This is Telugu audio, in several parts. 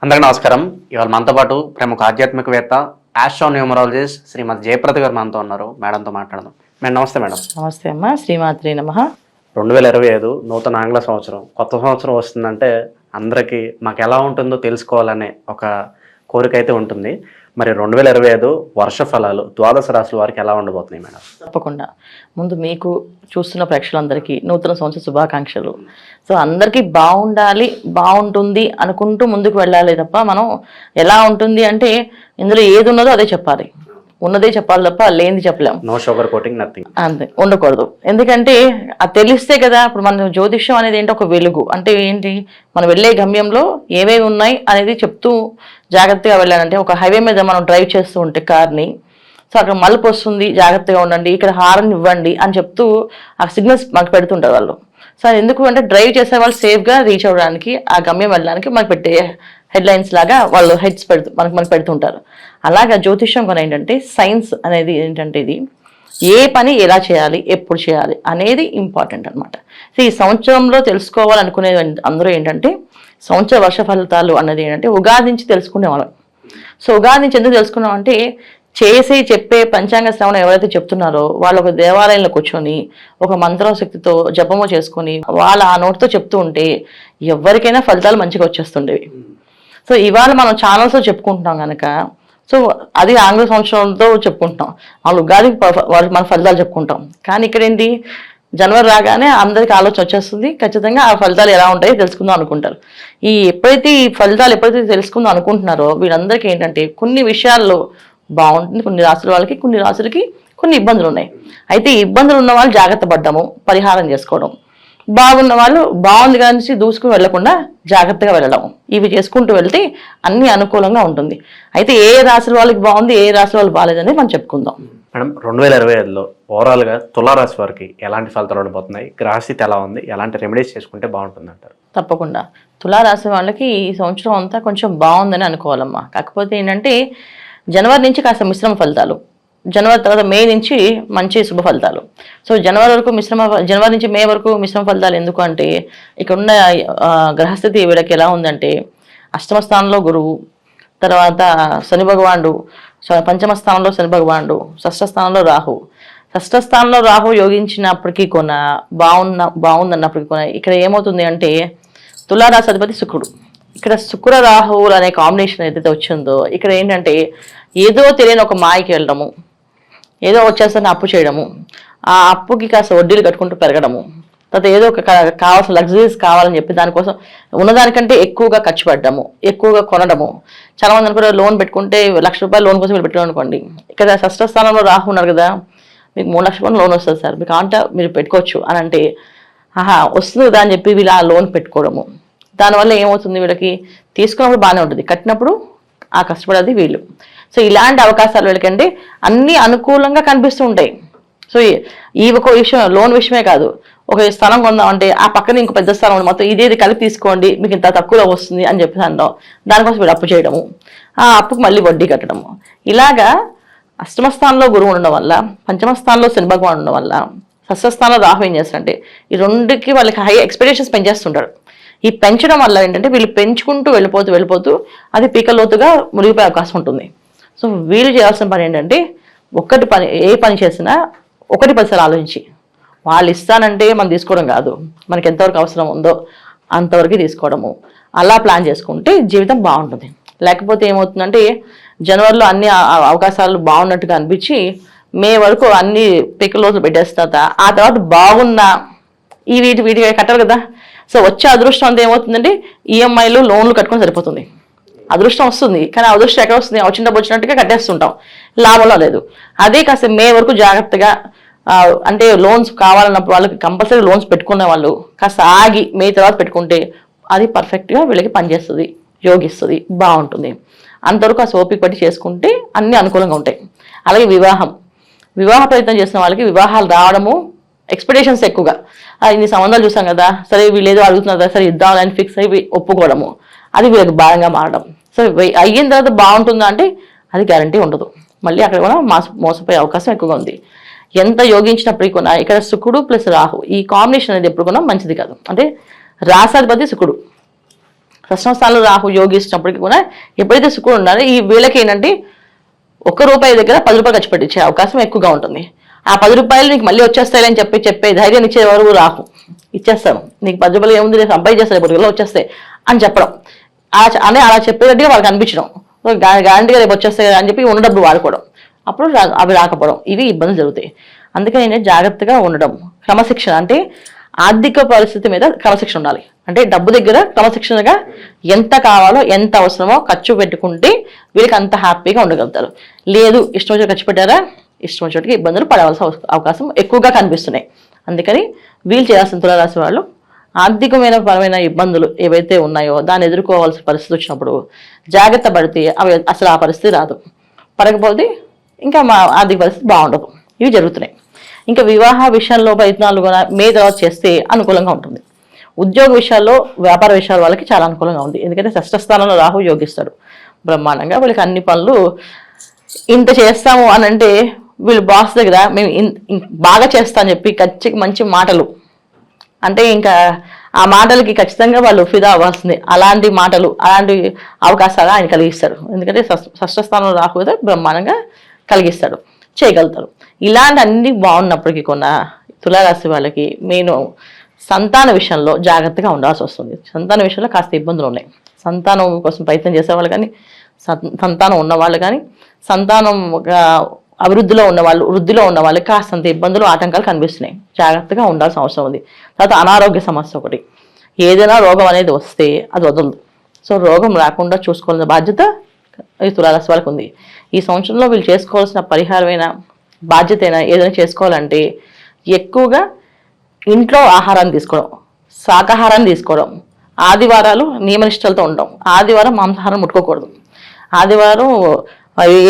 అందరికీ నమస్కారం. ఇవాళ మనతో పాటు ప్రముఖ ఆధ్యాత్మికవేత్త ఆస్ట్రోన్యూమరాలజిస్ట్ శ్రీమతి జయప్రద గారు మనతో ఉన్నారు. మేడంతో మాట్లాడదాం. మేడం నమస్తే. మేడం నమస్తే అమ్మా. శ్రీమాత్రి నమః. 2025 నూతన ఆంగ్ల సంవత్సరం, కొత్త సంవత్సరం వస్తుందంటే అందరికీ మాకు ఎలా ఉంటుందో తెలుసుకోవాలనే ఒక కోరిక అయితే ఉంటుంది. మరి 2025 వర్ష ఫలాలు ద్వాదశ రాశుల వారికి ఎలా ఉండబోతున్నాయి మేడం? తప్పకుండా. ముందు మీకు చూస్తున్న ప్రేక్షకులందరికీ నూతన సంవత్సర శుభాకాంక్షలు. సో అందరికీ బాగుండాలి, బాగుంటుంది అనుకుంటూ ముందుకు వెళ్ళాలి తప్ప మనం ఎలా ఉంటుంది అంటే ఇందులో ఏది ఉన్నదో అదే చెప్పాలి, ఉన్నదే చెప్పాలి తప్ప లేనిది చెప్పలేము. No sugar coating, nothing. అంతే, ఉండకూడదు. ఎందుకంటే అది తెలిస్తే కదా. ఇప్పుడు మన జ్యోతిష్యం అనేది ఏంటి, ఒక వెలుగు అంటే ఏంటి, మనం వెళ్ళే గమ్యంలో ఏవేవి ఉన్నాయి అనేది చెప్తూ జాగ్రత్తగా వెళ్ళాలంటే, ఒక హైవే మీద మనం డ్రైవ్ చేస్తూ ఉంటే కార్ని, సో అక్కడ మలుపు వస్తుంది, జాగ్రత్తగా ఉండండి, ఇక్కడ హారన్ ఇవ్వండి అని చెప్తూ ఆ సిగ్నల్స్ మనకు పెడుతుంటారు వాళ్ళు. సో ఎందుకు అంటే డ్రైవ్ చేసే వాళ్ళు సేఫ్గా రీచ్ అవ్వడానికి, ఆ గమ్యం వెళ్ళడానికి మనకు పెట్టే హెడ్లైన్స్ లాగా వాళ్ళు హెడ్స్ మనకు పెడుతుంటారు. అలాగా జ్యోతిష్యం కూడా ఏంటంటే సైన్స్ అనేది ఏంటంటే ఇది ఏ పని ఎలా చేయాలి, ఎప్పుడు చేయాలి అనేది ఇంపార్టెంట్ అనమాట. సో ఈ సంవత్సరంలో తెలుసుకోవాలనుకునే అందరూ ఏంటంటే సంవత్సర వర్ష ఫలితాలు అన్నది ఏంటంటే ఉగాది నుంచి తెలుసుకునేవాళ్ళం. సో ఉగాది నుంచి ఎందుకు తెలుసుకున్నాం అంటే చెప్పే పంచాంగ శ్రవణం ఎవరైతే చెప్తున్నారో వాళ్ళు ఒక దేవాలయంలో కూర్చొని ఒక మంత్రశక్తితో జపము చేసుకొని వాళ్ళ ఆ నోటితో చెప్తూ ఉంటే ఎవరికైనా ఫలితాలు మంచిగా వచ్చేస్తుండేవి. సో ఇవాళ మనం ఛానల్స్లో చెప్పుకుంటున్నాం కనుక, సో అది ఆంగ్ల సంవత్సరంతో చెప్పుకుంటున్నాం, వాళ్ళు ఉగాది మన ఫలితాలు చెప్పుకుంటాం. కానీ ఇక్కడ ఏంటి, జనవరి రాగానే అందరికి ఆలోచన వచ్చేస్తుంది, ఖచ్చితంగా ఆ ఫలితాలు ఎలా ఉంటాయో తెలుసుకుందాం అనుకుంటారు. ఎప్పుడైతే ఈ ఫలితాలు తెలుసుకుందాం అనుకుంటున్నారో వీళ్ళందరికీ ఏంటంటే కొన్ని విషయాల్లో బాగుంటుంది, కొన్ని రాసుల వాళ్ళకి, కొన్ని రాసులకి కొన్ని ఇబ్బందులు ఉన్నాయి. అయితే ఈ ఇబ్బందులు ఉన్న వాళ్ళు జాగ్రత్త పడ్డము, పరిహారం చేసుకోవడం, బాగున్న వాళ్ళు బాగుంది కానీ దూసుకుని వెళ్లకుండా జాగ్రత్తగా వెళ్ళడం, ఇవి చేసుకుంటూ వెళ్తే అన్ని అనుకూలంగా ఉంటుంది. అయితే ఏ రాశుల వాళ్ళకి బాగుంది, ఏ రాశుల వాళ్ళు బాగాలేదని మనం చెప్పుకుందాం. మేడం 2025లో ఓవరాల్గా తులారాశి వారికి ఎలాంటి ఫలితాలు ఉండబోతున్నాయి, గ్రహస్థితి ఎలా ఉంది, ఎలాంటి రెమెడీస్ చేసుకుంటే బాగుంటుంది అంటారు? తప్పకుండా తులారాశి వాళ్ళకి ఈ సంవత్సరం అంతా కొంచెం బాగుందని అనుకోవాలమ్మా. కాకపోతే ఏంటంటే జనవరి నుంచి కాస్త మిశ్రమ ఫలితాలు, జనవరి తర్వాత మే నుంచి మంచి శుభ ఫలితాలు. సో జనవరి నుంచి మే వరకు మిశ్రమ ఫలితాలు. ఎందుకు అంటే ఇక్కడ ఉన్న గ్రహస్థితి వీళ్ళకి ఎలా ఉందంటే అష్టమ స్థానంలో గురువు, తర్వాత శని భగవానుడు, పంచమ స్థానంలో శని భగవానుడు, షష్ఠ స్థానంలో రాహు. షష్ఠ స్థానంలో రాహు యోగించినప్పటికీ కొన బాగుందన్నప్పటికీ కొన ఇక్కడ ఏమవుతుంది అంటే తులారాశి అధిపతి శుక్రుడు. ఇక్కడ శుక్ర రాహువులు అనే కాంబినేషన్ ఏదైతే వచ్చిందో ఇక్కడ ఏంటంటే ఏదో తెలియని ఒక మాయకి వెళ్ళడము, ఏదో వచ్చేసరికి అప్పు చేయడము, ఆ అప్పుకి కాస్త వడ్డీలు కట్టుకుంటూ పెరగడము, తర్వాత ఏదో ఒక కావాల్సిన లగ్జరీస్ కావాలని చెప్పి దానికోసం ఉన్నదానికంటే ఎక్కువగా ఖర్చు పెట్టడము, ఎక్కువగా కొనడము. చాలా మంది అనుకుంటే లోన్ పెట్టుకుంటే ₹1,00,000 లోన్ కోసం మీరు పెట్టడం అనుకోండి, ఇక్కడ షష్ఠ స్థానంలో రాహు ఉన్నారు కదా, మీకు ₹3,00,000 లోన్ వస్తుంది సార్, మీకు అంటే మీరు పెట్టుకోవచ్చు అని అంటే వస్తుంది కదా అని చెప్పి వీళ్ళు ఆ లోన్ పెట్టుకోవడము. దానివల్ల ఏమవుతుంది, వీళ్ళకి తీసుకున్నప్పుడు బాగానే ఉంటుంది, కట్టినప్పుడు ఆ కష్టపడేది వీళ్ళు. సో ఇలాంటి అవకాశాలు వీళ్ళకంటే అన్నీ అనుకూలంగా కనిపిస్తూ ఉంటాయి. సో ఈ ఒక విషయం, లోన్ విషయమే కాదు, ఒక స్థలం కొందామంటే ఆ పక్కన ఇంకో పెద్ద స్థలం ఉంది, మొత్తం ఇదేది కలిపి తీసుకోండి మీకు ఇంత తక్కువలో వస్తుంది అని చెప్పి అనడం, దానికోసం వీళ్ళు అప్పు చేయడము, ఆ అప్పుకు మళ్ళీ వడ్డీ కట్టడము. ఇలాగా అష్టమ స్థానంలో గురువు ఉండడం వల్ల, పంచమ స్థానంలో శని భగవాన్ ఉండడం వల్ల, షష్ఠ స్థానంలో రాహు ఏం చేస్తారంటే ఈ రెండుకి వాళ్ళకి హై ఎక్స్పెక్టేషన్స్ పెంచేస్తుంటారు. ఈ పెంచడం వల్ల ఏంటంటే వీళ్ళు పెంచుకుంటూ వెళ్ళిపోతూ అది పీకలోతుగా మునిగిపోయే అవకాశం ఉంటుంది. సో వీళ్ళు చేయాల్సిన పని ఏంటంటే ఏ పని చేసినా 1-10 సార్లు ఆలోచించి, వాళ్ళు ఇస్తానంటే మనం తీసుకోవడం కాదు, మనకి ఎంతవరకు అవసరం ఉందో అంతవరకు తీసుకోవడము, అలా ప్లాన్ చేసుకుంటే జీవితం బాగుంటుంది. లేకపోతే ఏమవుతుందంటే జనవరిలో అన్ని అవకాశాలు బాగున్నట్టుగా అనిపించి మే వరకు అన్ని పీకలోతులు పెట్టేస్తా, ఆ తర్వాత బాగున్నా వీటికి కట్టారు కదా. సో వచ్చే అదృష్టం అంతా ఏమవుతుందంటే ఈఎంఐలు లోన్లు కట్టుకొని సరిపోతుంది. అదృష్టం వస్తుంది కానీ అదృష్టం ఎక్కడ వస్తుంది, వచ్చిన డబ్బు వచ్చినట్టుగా కట్టేస్తుంటాం, లాభంలో లేదు. అదే కాస్త మే వరకు జాగ్రత్తగా అంటే లోన్స్ కావాలన్నప్పుడు వాళ్ళకి కంపల్సరీ లోన్స్ పెట్టుకునే వాళ్ళు కాస్త ఆగి మే తర్వాత పెట్టుకుంటే అది పర్ఫెక్ట్గా వీళ్ళకి పనిచేస్తుంది, యోగిస్తుంది, బాగుంటుంది. అంతవరకు ఆ ఓపిక పట్టి చేసుకుంటే అన్ని అనుకూలంగా ఉంటాయి. అలాగే వివాహ ప్రయత్నం చేసిన వాళ్ళకి వివాహాలు రావడము, ఎక్స్పెక్టేషన్స్ ఎక్కువగా, ఇన్ని సంబంధాలు చూసాం కదా, సరే వీళ్ళు ఏదో అడుగుతున్నారు కదా, సరే ఇద్దామని ఫిక్స్ అయ్యి ఒప్పుకోవడము, అది వీళ్ళకి భారంగా మారడం. సో అయిన తర్వాత బాగుంటుందా అంటే అది గ్యారంటీ ఉండదు, మళ్ళీ అక్కడ కూడా మోసపోయే అవకాశం ఎక్కువగా ఉంది. ఎంత యోగించినప్పటికీ కూడా ఇక్కడ శుక్రుడు ప్లస్ రాహు ఈ కాంబినేషన్ అనేది ఎప్పుడు కూడా మంచిది కాదు. అంటే రాసాధిపతి శుక్రుడు, షష్టమ స్థానంలో రాహు యోగిస్తున్నప్పటికీ కూడా ఎప్పుడైతే శుక్రుడు ఉన్నారో ఈ వీళ్ళకి ఏంటంటే ₹1 దగ్గర ₹10 ఖర్చు పెట్టించే అవకాశం ఎక్కువగా ఉంటుంది. ఆ ₹10 నీకు మళ్ళీ వచ్చేస్తాయని చెప్పే ధైర్యం ఇచ్చేవారు రాహు. ఇచ్చేస్తాను నీకు ₹10 ఏముంది, నేను సంపాదించేస్తాను, ₹10 వచ్చేస్తాయి అని చెప్పడం, అలా చెప్పేటట్టుగా వాళ్ళకి అనిపించడం, గ్యారంటీగా రేపు వచ్చేస్తాయి అని చెప్పి ఉన్న డబ్బులు వాడుకోవడం, అప్పుడు అవి రాకపోవడం, ఇవి ఇబ్బందులు జరుగుతాయి. అందుకని నేను జాగ్రత్తగా ఉండడం, క్రమశిక్షణ అంటే ఆర్థిక పరిస్థితి మీద క్రమశిక్షణ ఉండాలి. అంటే డబ్బు దగ్గర క్రమశిక్షణగా ఎంత కావాలో ఎంత అవసరమో ఖర్చు పెట్టుకుంటే వీళ్ళకి అంత హ్యాపీగా ఉండగలుగుతారు. లేదు ఇష్టం వచ్చి ఖర్చు పెట్టారా, ఇష్టం వచ్చేటికి ఇబ్బందులు పడవలసిన అవకాశం ఎక్కువగా కనిపిస్తున్నాయి. అందుకని వీళ్ళు చేయాల్సిన తులారాశి వాళ్ళు ఆర్థికమైన పరమైన ఇబ్బందులు ఏవైతే ఉన్నాయో దాన్ని ఎదుర్కోవాల్సిన పరిస్థితి వచ్చినప్పుడు జాగ్రత్త పడితే అవి అసలు ఆ పరిస్థితి రాదు. పడకపోతే ఇంకా మా ఆర్థిక పరిస్థితి బాగుండదు. ఇవి జరుగుతున్నాయి. ఇంకా వివాహ విషయంలో ప్రయత్నాలు కూడా మే తర్వాత చేస్తే అనుకూలంగా ఉంటుంది. ఉద్యోగ విషయాల్లో వ్యాపార విషయాల వాళ్ళకి చాలా అనుకూలంగా ఉంది. ఎందుకంటే షష్ఠ స్థానంలో రాహు యోగిస్తాడు బ్రహ్మాండంగా. వీళ్ళకి అన్ని పనులు ఇంత చేస్తాము అని అంటే వీళ్ళు బాస్ దగ్గర మేము బాగా చేస్తా అని చెప్పి మంచి మాటలు అంటే ఇంకా ఆ మాటలకి ఖచ్చితంగా వాళ్ళు ఫిదా అవ్వాల్సిందే. అలాంటి మాటలు అలాంటి అవకాశాలు ఆయన కలిగిస్తాడు. ఎందుకంటే షష్ఠ స్థానంలో రాహు కదా బ్రహ్మాండంగా కలిగిస్తాడు, చేయగలుగుతారు. ఇలాంటి అన్ని బాగున్నప్పటికీ కొన్న తులారాశి వాళ్ళకి నేను సంతాన విషయంలో జాగ్రత్తగా ఉండాల్సి వస్తుంది. సంతాన విషయంలో కాస్త ఇబ్బందులు ఉన్నాయి. సంతానం కోసం ప్రయత్నం చేసేవాళ్ళు కానీ, సంతానం ఉన్నవాళ్ళు కానీ, సంతానం అభివృద్ధిలో ఉన్నవాళ్ళు, వృద్ధిలో ఉన్న వాళ్ళకి కాస్తంత ఇబ్బందులు ఆటంకాలు కనిపిస్తున్నాయి. జాగ్రత్తగా ఉండాల్సిన అవసరం ఉంది. తర్వాత అనారోగ్య సమస్య ఒకటి, ఏదైనా రోగం అనేది వస్తే అది వదలదు. సో రోగం రాకుండా చూసుకోవాల్సిన బాధ్యత ఈ తులారాశి వాళ్ళకు ఉంది. ఈ సంవత్సరంలో వీళ్ళు చేసుకోవాల్సిన పరిహారమైన బాధ్యత అయినా ఏదైనా చేసుకోవాలంటే ఎక్కువగా ఇంట్లో ఆహారాన్ని తీసుకోవడం, శాకాహారాన్ని తీసుకోవడం, ఆదివారాలు నియమనిష్టలతో ఉండడం, ఆదివారం మాంసాహారం ముట్టుకోకూడదు, ఆదివారం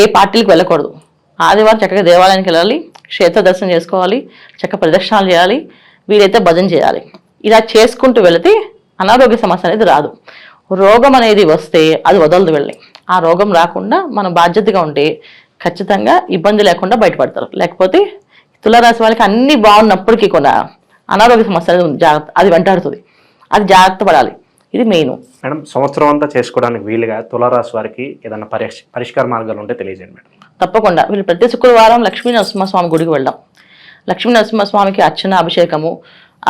ఏ పార్టీలకు వెళ్ళకూడదు, ఆదివారం చక్కగా దేవాలయానికి వెళ్ళాలి, క్షేత్ర దర్శనం చేసుకోవాలి, చక్కగా ప్రదక్షిణాలు చేయాలి, వీలైతే భజన చేయాలి. ఇలా చేసుకుంటూ వెళితే అనారోగ్య సమస్య అనేది రాదు. రోగం అనేది వస్తే అది వదలదు వెళ్ళి. ఆ రోగం రాకుండా మనం బాధ్యతగా ఉంటే ఖచ్చితంగా ఇబ్బంది లేకుండా బయటపడతారు. లేకపోతే తులారాశి వాళ్ళకి అన్ని బాగున్నప్పటికీ కూడా అనారోగ్య సమస్య అనేది ఉంది, జాగ్రత్త అది వెంటాడుతుంది. అది జాగ్రత్త పడాలి. ఇది మెయిన్. మేడం, సంవత్సరం అంతా చేసుకోవడానికి వీలుగా తులారాశి వారికి ఏదైనా పరిష్కార మార్గాలు ఉంటే తెలియజేయండి మేడం. తప్పకుండా వీళ్ళు ప్రతి శుక్రవారం లక్ష్మీ నరసింహస్వామి గుడికి వెళ్దాం. లక్ష్మీ నరసింహస్వామికి అర్చన, అభిషేకము,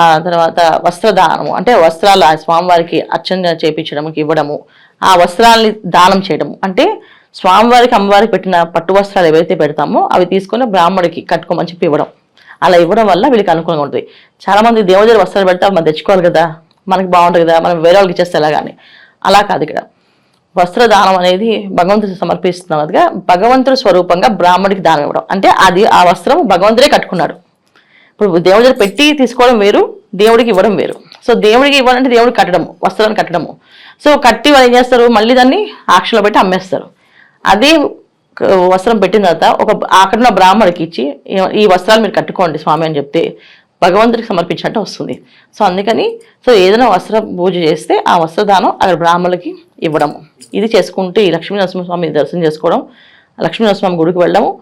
ఆ తర్వాత వస్త్రదానము అంటే వస్త్రాలు ఆ స్వామివారికి అర్చన చేయించడానికి ఇవ్వడము, ఆ వస్త్రాలని దానం చేయడము అంటే స్వామివారికి అమ్మవారికి పెట్టిన పట్టు వస్త్రాలు ఏవైతే పెడతామో అవి తీసుకొని బ్రాహ్మడికి కట్టుకోమని చెప్పి ఇవ్వడం. అలా ఇవ్వడం వల్ల వీళ్ళకి అనుకూలంగా ఉంటుంది. చాలా మంది దేవుడి దగ్గర వస్త్రాలు పెడితే మనం తెచ్చుకోవాలి కదా, మనకి బాగుంటుంది కదా, మనం వేరే వాళ్ళకి ఇచ్చేస్తే ఎలాగాని. అలా కాదు, ఇక్కడ వస్త్రదానం అనేది భగవంతుడికి సమర్పిస్తున్నదిగా భగవంతుడి స్వరూపంగా బ్రాహ్మడికి దానం ఇవ్వడం. అంటే అది ఆ వస్త్రం భగవంతుడే కట్టుకున్నాడు. ఇప్పుడు దేవుడి దగ్గర పెట్టి తీసుకోవడం వేరు, దేవుడికి ఇవ్వడం వేరు. సో దేవుడికి ఇవ్వాలంటే దేవుడికి కట్టడము, వస్త్రాన్ని కట్టడము. సో కట్టి వాళ్ళు ఏం చేస్తారు, మళ్ళీ దాన్ని ఆక్షలో పెట్టి అమ్మేస్తారు. అదే వస్త్రం పెట్టిన తర్వాత అక్కడున్న బ్రాహ్మడికి ఇచ్చి ఈ వస్త్రాలు మీరు కట్టుకోండి స్వామి అని చెప్తే భగవంతుడికి సమర్పించినట్టు వస్తుంది. సో అందుకని ఏదైనా వస్త్ర పూజ చేస్తే ఆ వస్త్రదానం అక్కడ బ్రాహ్మణులకి ఇవ్వడము, ఇది చేసుకుంటే ఈ లక్ష్మీ నరసింహస్వామి దర్శనం చేసుకోవడం, లక్ష్మీ నరసింహస్వామి గుడికి వెళ్ళడము,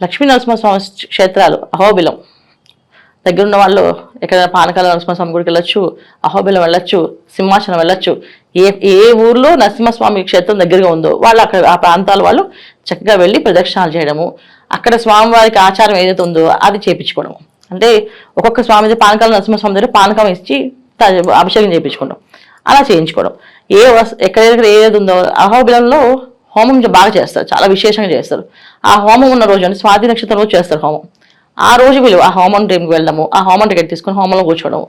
లక్ష్మీ నరసింహస్వామి క్షేత్రాలు అహోబిలం దగ్గరున్న వాళ్ళు ఎక్కడైనా పానకాల నరసింహస్వామి గుడికి వెళ్ళొచ్చు, అహోబిలం వెళ్ళొచ్చు, సింహాచలం వెళ్ళొచ్చు. ఏ ఊర్లో నరసింహస్వామి క్షేత్రం దగ్గరగా ఉందో వాళ్ళు అక్కడ ఆ ప్రాంతాల వాళ్ళు చక్కగా వెళ్ళి ప్రదక్షిణాలు చేయడము, అక్కడ స్వామివారికి ఆచారం ఏదైతే ఉందో అది చేయించుకోవడము. అంటే ఒక్కొక్క స్వామి పానకాల నరసింహస్వామి దగ్గర పానకం ఇచ్చి అభిషేకం చేయించుకోవడం, అలా చేయించుకోవడం. ఎక్కడెక్కడ ఏది ఉందో అహోబిలంలో హోమం బాగా చేస్తారు, చాలా విశేషంగా చేస్తారు. ఆ హోమం ఉన్న రోజు అంటే స్వాతి నక్షత్రం రోజు చేస్తారు హోమం. ఆ రోజు వీళ్ళు ఆ హోమం టైంకి వెళ్ళడము, ఆ హోమం టికెట్ తీసుకొని హోమంలో కూర్చోవడము,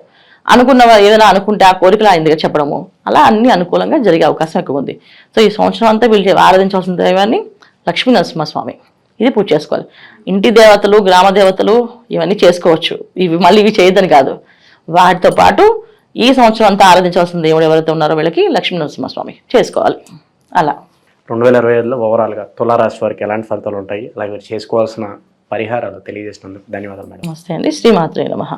అనుకున్న ఏదైనా అనుకుంటే ఆ కోరికలు ఆయన దగ్గర చెప్పడము, అలా అన్ని అనుకూలంగా జరిగే అవకాశం ఎక్కువ ఉంది. సో ఈ సంవత్సరం అంతా వీళ్ళు ఆరాధించాల్సిన దైవాన్ని లక్ష్మీ నరసింహస్వామి, ఇది పూజ చేసుకోవాలి. ఇంటి దేవతలు, గ్రామ దేవతలు ఇవన్నీ చేసుకోవచ్చు, ఇవి చేయొద్దని కాదు. వాటితో పాటు ఈ సంవత్సరం అంతా ఆరాధించాల్సిన దేవుడు ఎవరైతే ఉన్నారో వీళ్ళకి లక్ష్మీ నరసింహస్వామి చేసుకోవాలి. అలా 2025లో ఓవరాల్గా తులారాశి వారికి ఎలాంటి ఫలితాలు ఉంటాయి, అలాగే చేసుకోవాల్సిన పరిహారాలు తెలియజేసినందుకు ధన్యవాదాలు మేడం. నమస్తే అండి. శ్రీమాత్రే నమః.